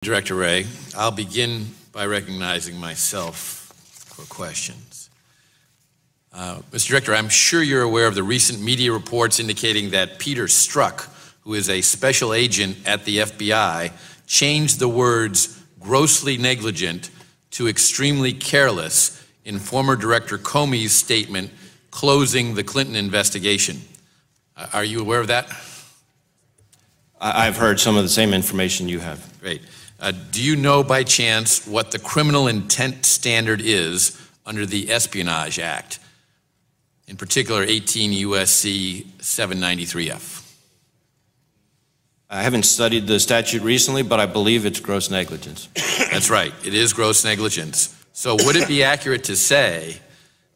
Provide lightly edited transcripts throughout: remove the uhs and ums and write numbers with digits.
Director Wray, I'll begin by recognizing myself for questions. Mr. Director, I'm sure you're aware of the recent media reports indicating that Peter Strzok, who is a special agent at the FBI, changed the words grossly negligent to extremely careless in former Director Comey's statement closing the Clinton investigation. Are you aware of that? I've heard some of the same information you have. Great. Do you know by chance what the criminal intent standard is under the Espionage Act, in particular 18 U.S.C. 793F? I haven't studied the statute recently, but I believe it's gross negligence. That's right. It is gross negligence. So would it be accurate to say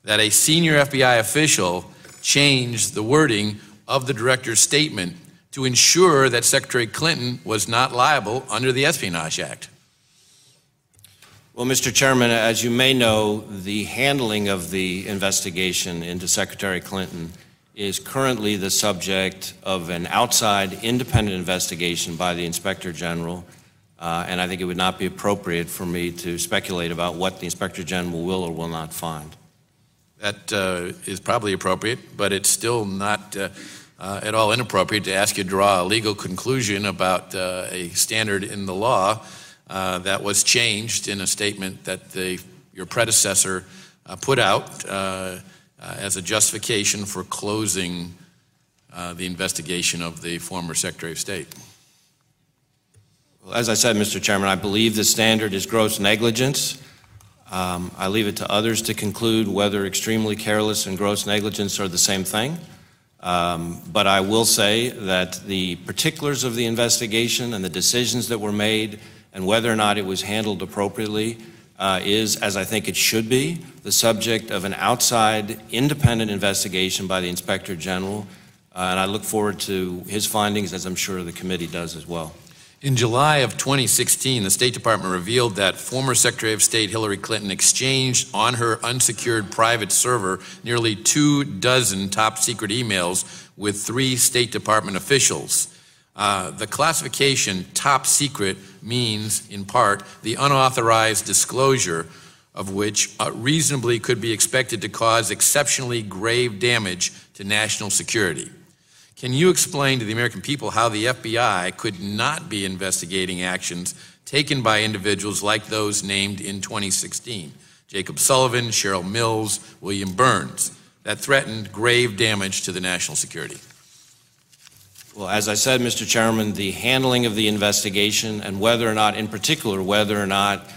that a senior FBI official changed the wording of the director's statement to ensure that Secretary Clinton was not liable under the Espionage Act? Well, Mr. Chairman, as you may know, the handling of the investigation into Secretary Clinton is currently the subject of an outside independent investigation by the Inspector General, and I think it would not be appropriate for me to speculate about what the Inspector General will or will not find. That is probably appropriate, but it's still not at all inappropriate to ask you to draw a legal conclusion about a standard in the law that was changed in a statement that your predecessor put out as a justification for closing the investigation of the former Secretary of State. Well, as I said, Mr. Chairman, I believe the standard is gross negligence. I leave it to others to conclude whether extremely careless and gross negligence are the same thing. But I will say that the particulars of the investigation and the decisions that were made and whether or not it was handled appropriately is, as I think it should be, the subject of an outside independent investigation by the Inspector General, and I look forward to his findings, as I'm sure the committee does as well. In July of 2016, the State Department revealed that former Secretary of State Hillary Clinton exchanged on her unsecured private server nearly 24 top-secret emails with 3 State Department officials. The classification top secret means, in part, the unauthorized disclosure of which reasonably could be expected to cause exceptionally grave damage to national security. Can you explain to the American people how the FBI could not be investigating actions taken by individuals like those named in 2016, Jacob Sullivan, Cheryl Mills, William Burns, that threatened grave damage to the national security? Well, as I said, Mr. Chairman, the handling of the investigation and whether or not, in particular, whether or not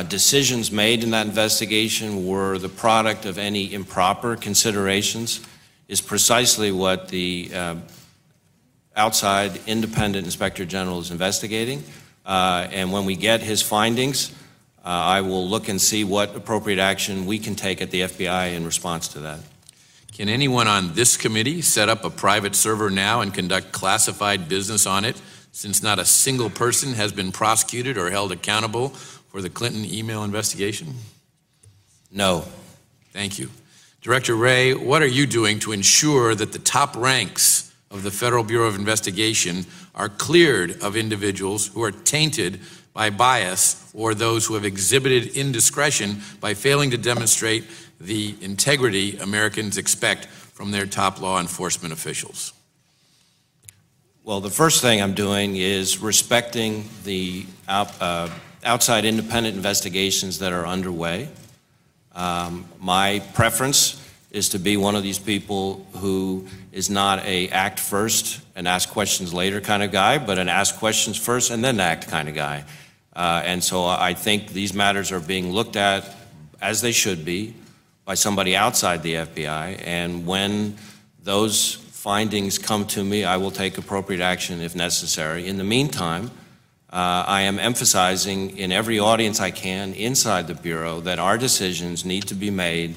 decisions made in that investigation were the product of any improper considerations is precisely what the outside independent Inspector General is investigating. And when we get his findings, I will look and see what appropriate action we can take at the FBI in response to that. Can anyone on this committee set up a private server now and conduct classified business on it, since not a single person has been prosecuted or held accountable for the Clinton email investigation? No. Thank you. Director Wray, what are you doing to ensure that the top ranks of the Federal Bureau of Investigation are cleared of individuals who are tainted by bias or those who have exhibited indiscretion by failing to demonstrate the integrity Americans expect from their top law enforcement officials? Well, the first thing I'm doing is respecting the outside independent investigations that are underway. My preference is to be one of these people who is not a act first and ask questions later kind of guy, but an ask questions first and then act kind of guy. And so I think these matters are being looked at, as they should be, by somebody outside the FBI. And when those findings come to me, I will take appropriate action if necessary. In the meantime, I am emphasizing in every audience I can inside the Bureau that our decisions need to be made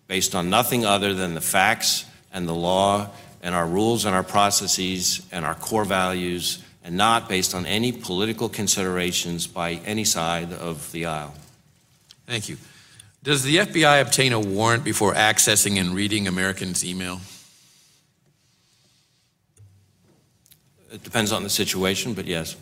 based on nothing other than the facts and the law and our rules and our processes and our core values, and not based on any political considerations by any side of the aisle. Thank you. Does the FBI obtain a warrant before accessing and reading Americans' email? It depends on the situation, but yes.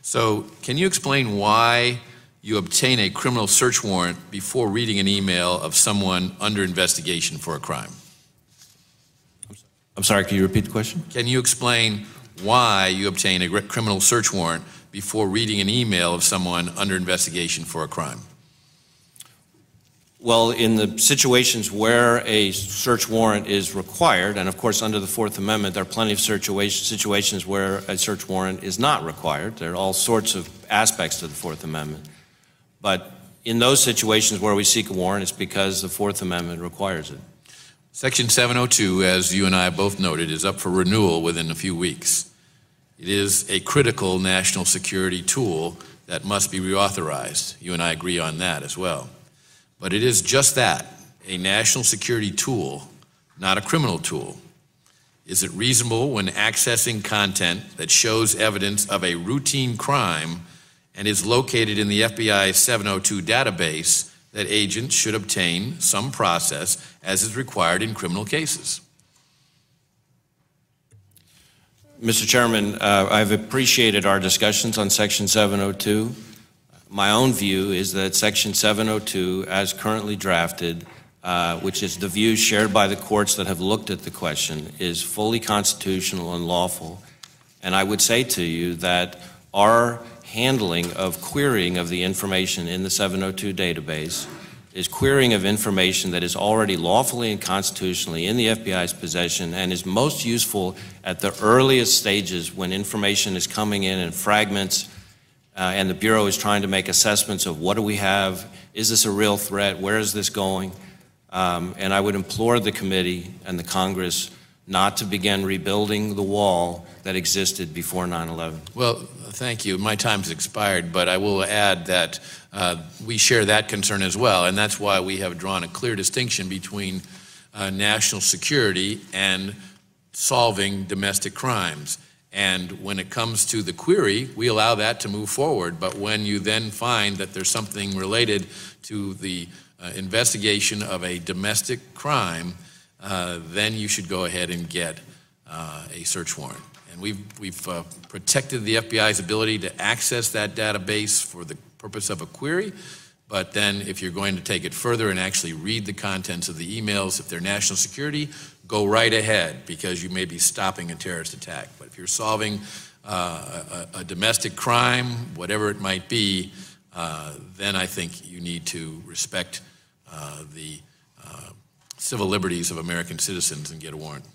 So can you explain why you obtain a criminal search warrant before reading an email of someone under investigation for a crime? I'm sorry, can you repeat the question? Can you explain why you obtain a criminal search warrant before reading an email of someone under investigation for a crime? Well, in the situations where a search warrant is required, and of course under the Fourth Amendment there are plenty of situations where a search warrant is not required. There are all sorts of aspects to the Fourth Amendment. But in those situations where we seek a warrant, it's because the Fourth Amendment requires it. Section 702, as you and I both noted, is up for renewal within a few weeks. It is a critical national security tool that must be reauthorized. You and I agree on that as well. But it is just that, a national security tool, not a criminal tool. Is it reasonable when accessing content that shows evidence of a routine crime and is located in the FBI 702 database that agents should obtain some process as is required in criminal cases? Mr. Chairman, I've appreciated our discussions on Section 702. My own view is that Section 702, as currently drafted, which is the view shared by the courts that have looked at the question, is fully constitutional and lawful. And I would say to you that our handling of querying of the information in the 702 database is querying of information that is already lawfully and constitutionally in the FBI's possession and is most useful at the earliest stages when information is coming in fragments and the Bureau is trying to make assessments of what do we have, is this a real threat, where is this going? And I would implore the committee and the Congress not to begin rebuilding the wall that existed before 9/11. Well, thank you. My time's expired, but I will add that we share that concern as well, and that's why we have drawn a clear distinction between national security and solving domestic crimes. And when it comes to the query, we allow that to move forward, but when you then find that there's something related to the investigation of a domestic crime, then you should go ahead and get a search warrant. And we've protected the FBI's ability to access that database for the purpose of a query, but then if you're going to take it further and actually read the contents of the emails, if they're national security, go right ahead, because you may be stopping a terrorist attack. But if you're solving a domestic crime, whatever it might be, then I think you need to respect the civil liberties of American citizens and get a warrant.